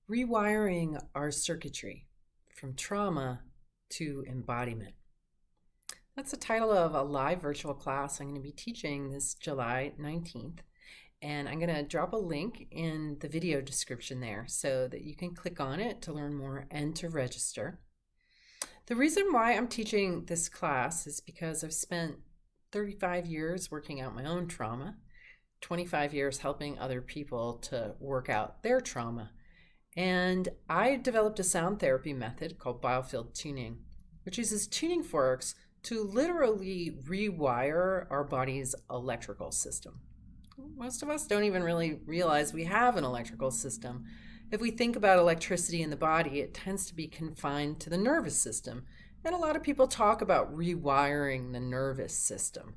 Rewiring our circuitry from trauma to embodiment. That's the title of a live virtual class I'm going to be teaching this July 19th. And I'm going to drop a link in the video description there so that you can click on it to learn more and to register. The reason why I'm teaching this class is because I've spent 35 years working out my own trauma, 25 years helping other people to work out their trauma. And I developed a sound therapy method called Biofield tuning, which uses tuning forks to literally rewire our body's electrical system. Most of us don't even really realize we have an electrical system. If we think about electricity in the body, it tends to be confined to the nervous system. And a lot of people talk about rewiring the nervous system.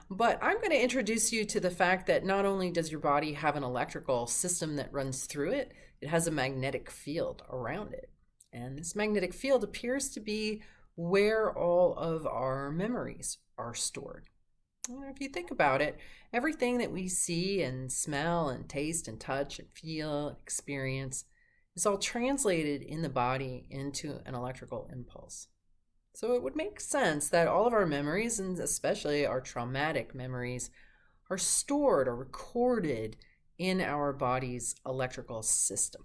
But I'm going to introduce you to the fact that not only does your body have an electrical system that runs through it, it has a magnetic field around it. And this magnetic field appears to be where all of our memories are stored. And if you think about it, everything that we see and smell and taste and touch and feel and experience is all translated in the body into an electrical impulse. So it would make sense that all of our memories, and especially our traumatic memories, are stored or recorded in our body's electrical system.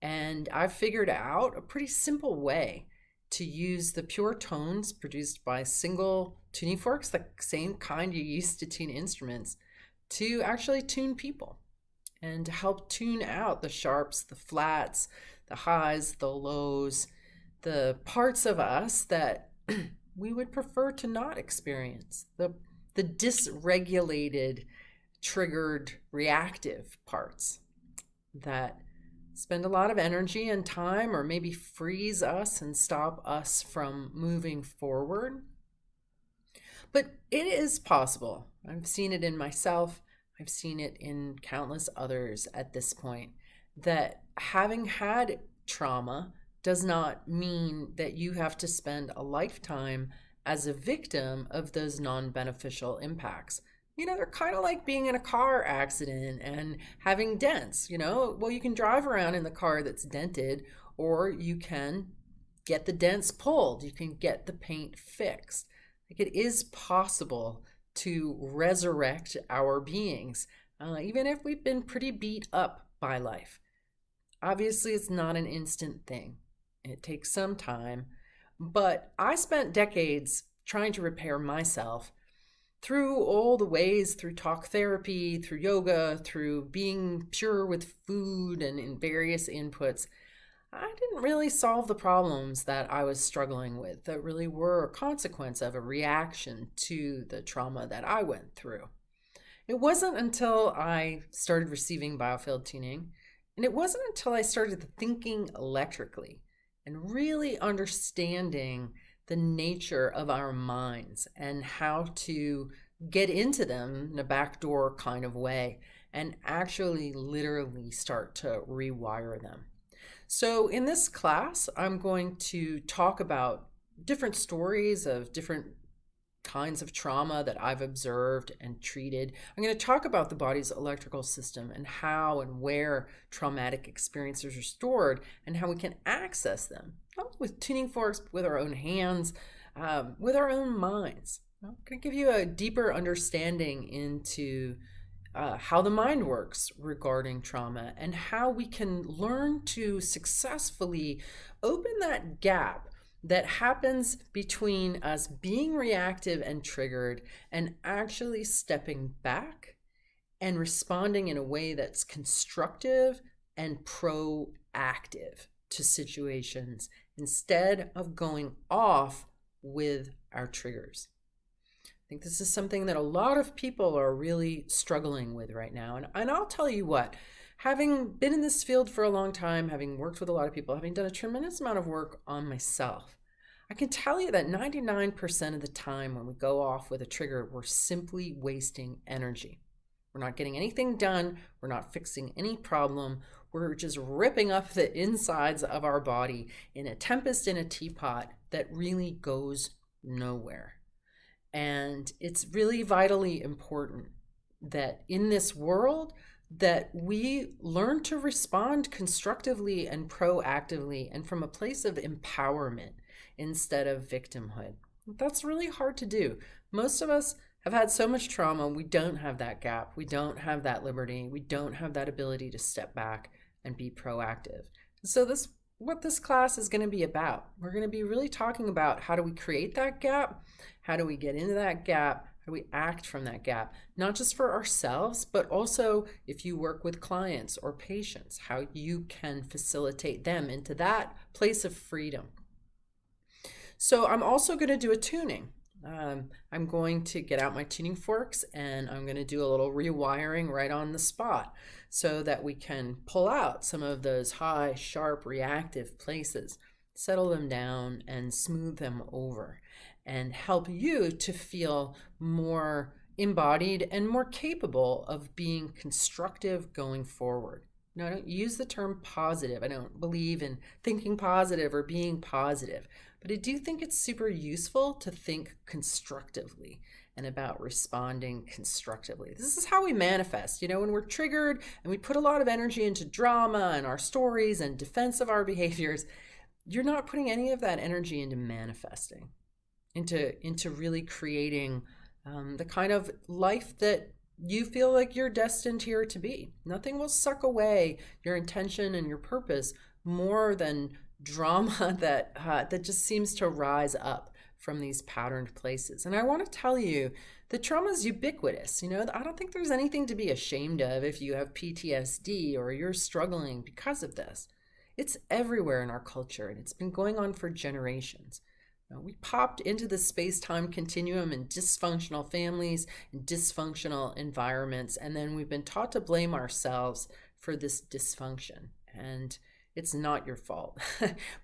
And I've figured out a pretty simple way to use the pure tones produced by single tuning forks, the same kind you use to tune instruments, to actually tune people and to help tune out the sharps, the flats, the highs, the lows, the parts of us that we would prefer to not experience, the dysregulated, triggered, reactive parts that spend a lot of energy and time or maybe freeze us and stop us from moving forward. But it is possible. I've seen it in myself. I've seen it in countless others at this point, that having had trauma does not mean that you have to spend a lifetime as a victim of those non-beneficial impacts. They're kind of like being in a car accident and having dents. Well, you can drive around in the car that's dented, or you can get the dents pulled. You can get the paint fixed. It is possible to resurrect our beings, even if we've been pretty beat up by life. Obviously, it's not an instant thing. It takes some time, but I spent decades trying to repair myself through all the ways, through talk therapy, through yoga, through being pure with food and in various inputs. I didn't really solve the problems that I was struggling with that really were a consequence of a reaction to the trauma that I went through. It wasn't until I started receiving Biofield tuning, and it wasn't until I started thinking electrically and really understanding the nature of our minds and how to get into them in a backdoor kind of way and actually literally start to rewire them. So in this class, I'm going to talk about different stories of different kinds of trauma that I've observed and treated. I'm going to talk about the body's electrical system and how and where traumatic experiences are stored and how we can access them, not with tuning forks, with our own hands, with our own minds. I'm going to give you a deeper understanding into how the mind works regarding trauma and how we can learn to successfully open that gap that happens between us being reactive and triggered and actually stepping back and responding in a way that's constructive and proactive to situations instead of going off with our triggers. I think this is something that a lot of people are really struggling with right now. And I'll tell you what, having been in this field for a long time, having worked with a lot of people, having done a tremendous amount of work on myself, I can tell you that 99% of the time when we go off with a trigger, we're simply wasting energy. We're not getting anything done. We're not fixing any problem. We're just ripping up the insides of our body in a tempest in a teapot that really goes nowhere. And it's really vitally important that in this world, that we learn to respond constructively and proactively and from a place of empowerment instead of victimhood. That's really hard to do. Most of us have had so much trauma, we don't have that gap. We don't have that liberty. We don't have that ability to step back and be proactive. So what this class is going to be about. We're going to be really talking about how do we create that gap? How do we get into that gap? How do we act from that gap? Not just for ourselves, but also if you work with clients or patients, how you can facilitate them into that place of freedom. So I'm also going to do a tuning. I'm going to get out my tuning forks and I'm going to do a little rewiring right on the spot so that we can pull out some of those high, sharp, reactive places, settle them down and smooth them over and help you to feel more embodied and more capable of being constructive going forward. No, I don't use the term positive. I don't believe in thinking positive or being positive, but I do think it's super useful to think constructively and about responding constructively. This is how we manifest. When we're triggered and we put a lot of energy into drama and our stories and defense of our behaviors, you're not putting any of that energy into manifesting, into really creating the kind of life that you feel like you're destined here to be. Nothing will suck away your intention and your purpose more than drama that just seems to rise up from these patterned places. And I want to tell you, the trauma is ubiquitous. I don't think there's anything to be ashamed of if you have PTSD or you're struggling because of this. It's everywhere in our culture, and it's been going on for generations. We popped into the space-time continuum in dysfunctional families and dysfunctional environments, and then we've been taught to blame ourselves for this dysfunction. And it's not your fault,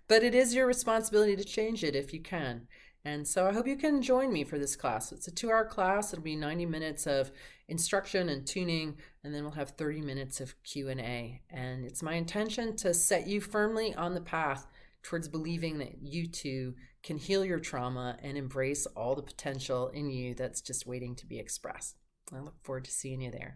but it is your responsibility to change it if you can. And so I hope you can join me for this class. It's a 2-hour class. It'll be 90 minutes of instruction and tuning, and then we'll have 30 minutes of Q&A. And it's my intention to set you firmly on the path towards believing that you too can heal your trauma and embrace all the potential in you that's just waiting to be expressed. I look forward to seeing you there.